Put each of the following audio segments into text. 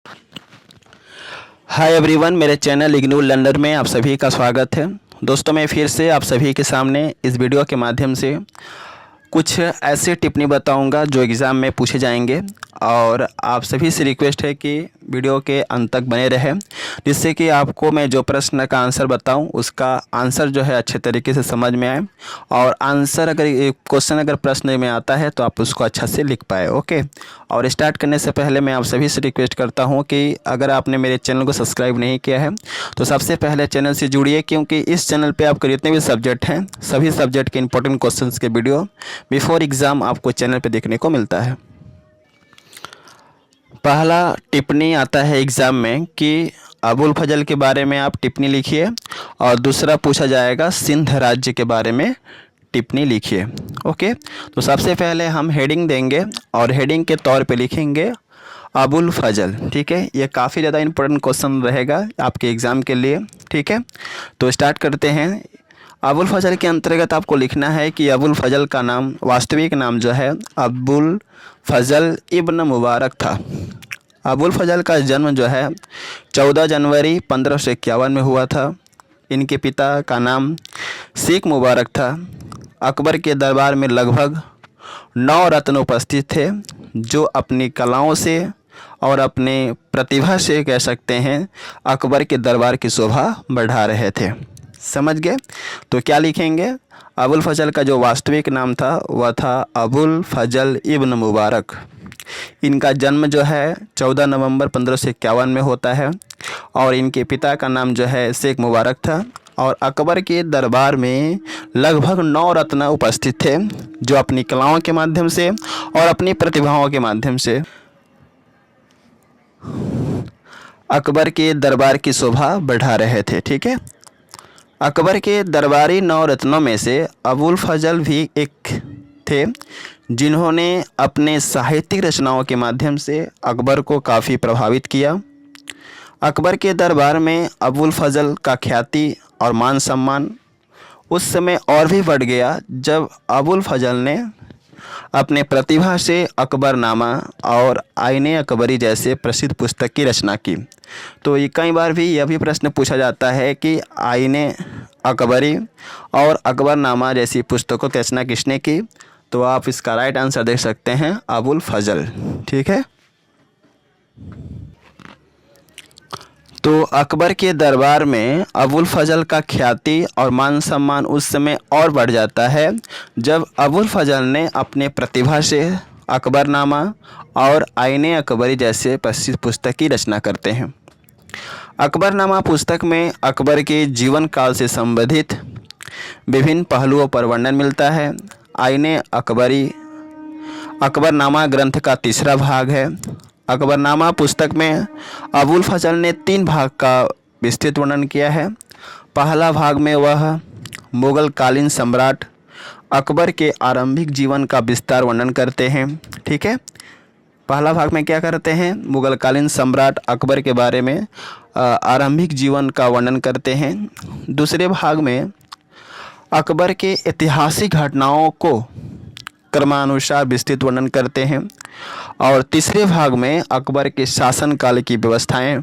Hi everyone, मेरे channel IGNOU learner में आप सभी का स्वागत है। दोस्तों, मैं फिर से आप सभी के सामने इस वीडियो के माध्यम से कुछ ऐसे टिप्पणी बताऊंगा जो एग्ज़ाम में पूछे जाएंगे और आप सभी से रिक्वेस्ट है कि वीडियो के अंत तक बने रहें, जिससे कि आपको मैं जो प्रश्न का आंसर बताऊं उसका आंसर जो है अच्छे तरीके से समझ में आए और आंसर अगर प्रश्न में आता है तो आप उसको अच्छा से लिख पाए। ओके। और स्टार्ट करने से पहले मैं आप सभी से रिक्वेस्ट करता हूं कि अगर आपने मेरे चैनल को सब्सक्राइब नहीं किया है तो सबसे पहले चैनल से जुड़िए, क्योंकि इस चैनल पर आपके जितने भी सब्जेक्ट हैं सभी सब्जेक्ट के इंपॉर्टेंट क्वेश्चन के वीडियो बिफोर एग्ज़ाम आपको चैनल पे देखने को मिलता है। पहला टिप्पणी आता है एग्ज़ाम में कि अबुल फजल के बारे में आप टिप्पणी लिखिए और दूसरा पूछा जाएगा सिंध राज्य के बारे में टिप्पणी लिखिए। ओके, तो सबसे पहले हम हेडिंग देंगे और हेडिंग के तौर पे लिखेंगे अबुल फजल। ठीक है, ये काफ़ी ज़्यादा इंपॉर्टेंट क्वेश्चन रहेगा आपके एग्ज़ाम के लिए। ठीक है, तो स्टार्ट करते हैं। अबुल फजल के अंतर्गत आपको लिखना है कि अबुल फजल का नाम, वास्तविक नाम जो है अबुल फजल इब्न मुबारक था। अबुल फजल का जन्म जो है 14 जनवरी 1551 में हुआ था। इनके पिता का नाम शेख मुबारक था। अकबर के दरबार में लगभग 9 रत्न उपस्थित थे, जो अपनी कलाओं से और अपने प्रतिभा से कह सकते हैं अकबर के दरबार की शोभा बढ़ा रहे थे। समझ गए? तो क्या लिखेंगे? अबुल फजल का जो वास्तविक नाम था वह था अबुल फजल इब्न मुबारक। इनका जन्म जो है 14 नवंबर 1551 में होता है और इनके पिता का नाम जो है शेख मुबारक था और अकबर के दरबार में लगभग 9 रत्न उपस्थित थे, जो अपनी कलाओं के माध्यम से और अपनी प्रतिभाओं के माध्यम से अकबर के दरबार की शोभा बढ़ा रहे थे। ठीक है, अकबर के दरबारी 9 रत्नों में से अबुल फजल भी एक थे, जिन्होंने अपने साहित्यिक रचनाओं के माध्यम से अकबर को काफ़ी प्रभावित किया। अकबर के दरबार में अबुल फजल का ख्याति और मान सम्मान उस समय और भी बढ़ गया जब अबुल फजल ने अपने प्रतिभा से अकबरनामा और आईने अकबरी जैसे प्रसिद्ध पुस्तक की रचना की। तो ये कई बार भी यह भी प्रश्न पूछा जाता है कि आईने अकबरी और अकबरनामा जैसी पुस्तकों की रचना किसने की? तो आप इसका राइट आंसर देख सकते हैं अबुल फजल। ठीक है, तो अकबर के दरबार में अबुल फजल का ख्याति और मान सम्मान उस समय और बढ़ जाता है जब अबुल फजल ने अपने प्रतिभा से अकबरनामा और आईने अकबरी जैसे प्रसिद्ध पुस्तक की रचना करते हैं। अकबरनामा पुस्तक में अकबर के जीवन काल से संबंधित विभिन्न पहलुओं पर वर्णन मिलता है। आईने अकबरी अकबरनामा ग्रंथ का तीसरा भाग है। अकबरनामा पुस्तक में अबुल फजल ने 3 भाग का विस्तृत वर्णन किया है। पहला भाग में वह मुग़ल कालीन सम्राट अकबर के आरंभिक जीवन का विस्तार वर्णन करते हैं। ठीक है, पहला भाग में क्या करते हैं? मुग़ल कालीन सम्राट अकबर के बारे में आरंभिक जीवन का वर्णन करते हैं। दूसरे भाग में अकबर के ऐतिहासिक घटनाओं को क्रमानुसार विस्तृत वर्णन करते हैं और तीसरे भाग में अकबर के शासनकाल की व्यवस्थाएं,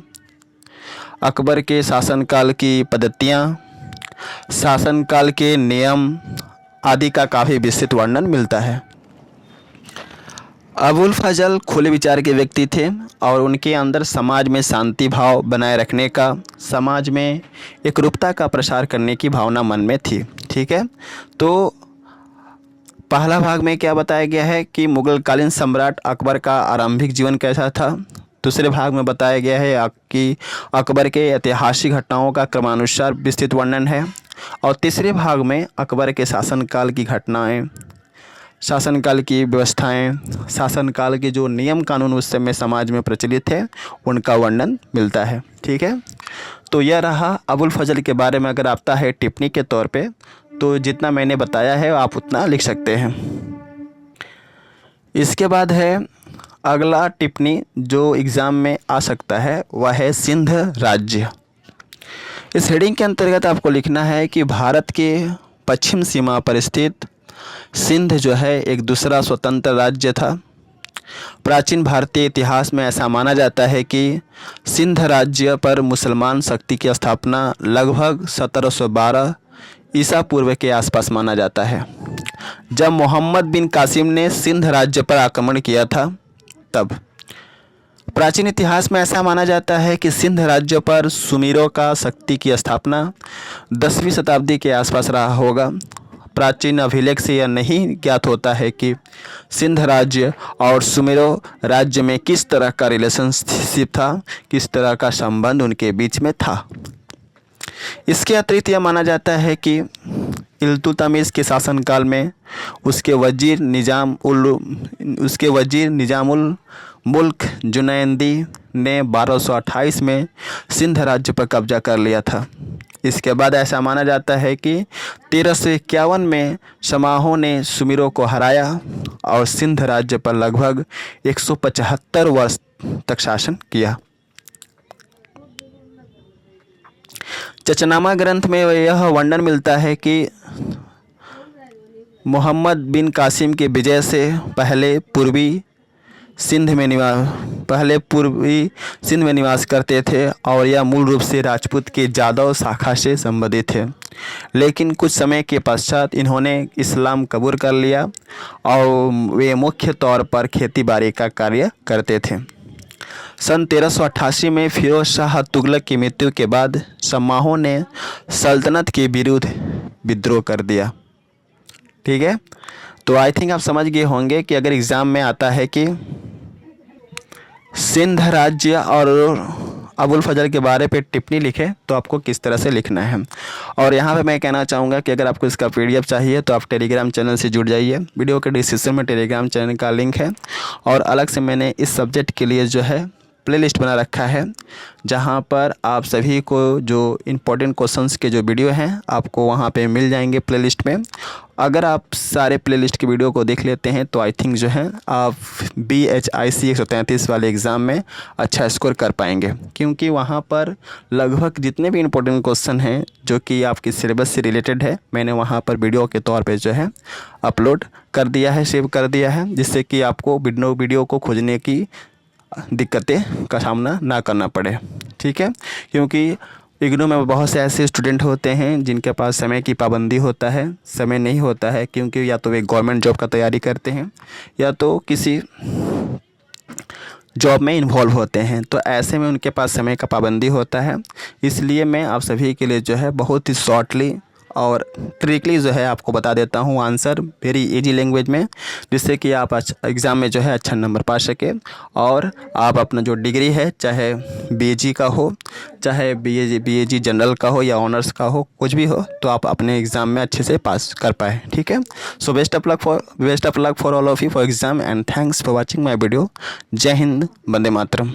अकबर के शासनकाल की पद्धतियां, शासनकाल के नियम आदि का काफ़ी विस्तृत वर्णन मिलता है। अबुल फजल खुले विचार के व्यक्ति थे और उनके अंदर समाज में शांति भाव बनाए रखने का, समाज में एकरूपता का प्रसार करने की भावना मन में थी। ठीक है, तो पहला भाग में क्या बताया गया है कि मुग़ल कालीन सम्राट अकबर का आरंभिक जीवन कैसा था। दूसरे भाग में बताया गया है कि अकबर के ऐतिहासिक घटनाओं का क्रमानुसार विस्तृत वर्णन है और तीसरे भाग में अकबर के शासनकाल की घटनाएं, शासनकाल की व्यवस्थाएं, शासनकाल के जो नियम कानून उस समय समाज में प्रचलित थे उनका वर्णन मिलता है। ठीक है, तो यह रहा अबुल फजल के बारे में। अगर आता है टिप्पणी के तौर पे तो जितना मैंने बताया है आप उतना लिख सकते हैं। इसके बाद है अगला टिप्पणी जो एग्ज़ाम में आ सकता है, वह है सिंध राज्य। इस हेडिंग के अंतर्गत आपको लिखना है कि भारत के पश्चिम सीमा पर स्थित सिंध जो है एक दूसरा स्वतंत्र राज्य था। प्राचीन भारतीय इतिहास में ऐसा माना जाता है कि सिंध राज्य पर मुसलमान शक्ति की स्थापना लगभग 1712 ईसा पूर्व के आसपास माना जाता है, जब मोहम्मद बिन कासिम ने सिंध राज्य पर आक्रमण किया था तब। प्राचीन इतिहास में ऐसा माना जाता है कि सिंध राज्य पर सुमीरों का शक्ति की स्थापना 10वीं शताब्दी के आसपास रहा होगा। प्राचीन अभिलेख से यह नहीं ज्ञात होता है कि सिंध राज्य और सुमेरो राज्य में किस तरह का रिलेशनशिप था, किस तरह का संबंध उनके बीच में था। इसके अतिरिक्त यह माना जाता है कि इल्तुतमिश के शासनकाल में उसके वजीर निजामुल मुल्क जुनैदी ने 1228 में सिंध राज्य पर कब्जा कर लिया था। इसके बाद ऐसा माना जाता है कि 1351 में शमाहों ने सुमीरों को हराया और सिंध राज्य पर लगभग 175 वर्ष तक शासन किया। चचनामा ग्रंथ में यह वर्णन मिलता है कि मोहम्मद बिन कासिम के विजय से पहले पूर्वी सिंध में निवास करते थे और यह मूल रूप से राजपूत के जादव शाखा से संबंधित थे, लेकिन कुछ समय के पश्चात इन्होंने इस्लाम कबूल कर लिया और वे मुख्य तौर पर खेती बाड़ी का कार्य करते थे। सन 1388 में फिरोज शाह तुगलक की मृत्यु के बाद शमाहों ने सल्तनत के विरुद्ध विद्रोह कर दिया। ठीक है, तो आई थिंक आप समझ गए होंगे कि अगर एग्ज़ाम में आता है कि सिंध राज्य और अबुल फजल के बारे पे टिप्पणी लिखे तो आपको किस तरह से लिखना है। और यहाँ पे मैं कहना चाहूँगा कि अगर आपको इसका PDF चाहिए तो आप टेलीग्राम चैनल से जुड़ जाइए। वीडियो के डिस्क्रिप्शन में टेलीग्राम चैनल का लिंक है और अलग से मैंने इस सब्जेक्ट के लिए जो है प्लेलिस्ट बना रखा है, जहाँ पर आप सभी को जो इम्पोर्टेंट क्वेश्चंस के जो वीडियो हैं आपको वहाँ पे मिल जाएंगे प्लेलिस्ट में। अगर आप सारे प्लेलिस्ट के वीडियो को देख लेते हैं तो आई थिंक जो है आप BHIC 133 वाले एग्ज़ाम में अच्छा स्कोर कर पाएंगे, क्योंकि वहाँ पर लगभग जितने भी इम्पोर्टेंट क्वेश्चन हैं जो कि आपकी सिलेबस से रिलेटेड है मैंने वहाँ पर वीडियो के तौर पे जो है अपलोड कर दिया है, सेव कर दिया है, जिससे कि आपको वीडियो को खोजने की दिक्कतें का सामना ना करना पड़े। ठीक है, क्योंकि इग्नू में बहुत से ऐसे स्टूडेंट होते हैं जिनके पास समय की पाबंदी होता है, समय नहीं होता है, क्योंकि या तो वे गवर्नमेंट जॉब का तैयारी करते हैं या तो किसी जॉब में इन्वॉल्व होते हैं, तो ऐसे में उनके पास समय का पाबंदी होता है। इसलिए मैं आप सभी के लिए जो है बहुत ही शॉर्टली और ट्रिकली जो है आपको बता देता हूँ आंसर वेरी इजी लैंग्वेज में, जिससे कि आप एग्ज़ाम में जो है अच्छा नंबर पा सके और आप अपना जो डिग्री है चाहे BAG का हो, चाहे BAG जनरल का हो या ऑनर्स का हो, कुछ भी हो, तो आप अपने एग्ज़ाम में अच्छे से पास कर पाए। ठीक है, so best of luck for all of you for exam and thanks for watching my video. जय हिंद, वंदे मातरम।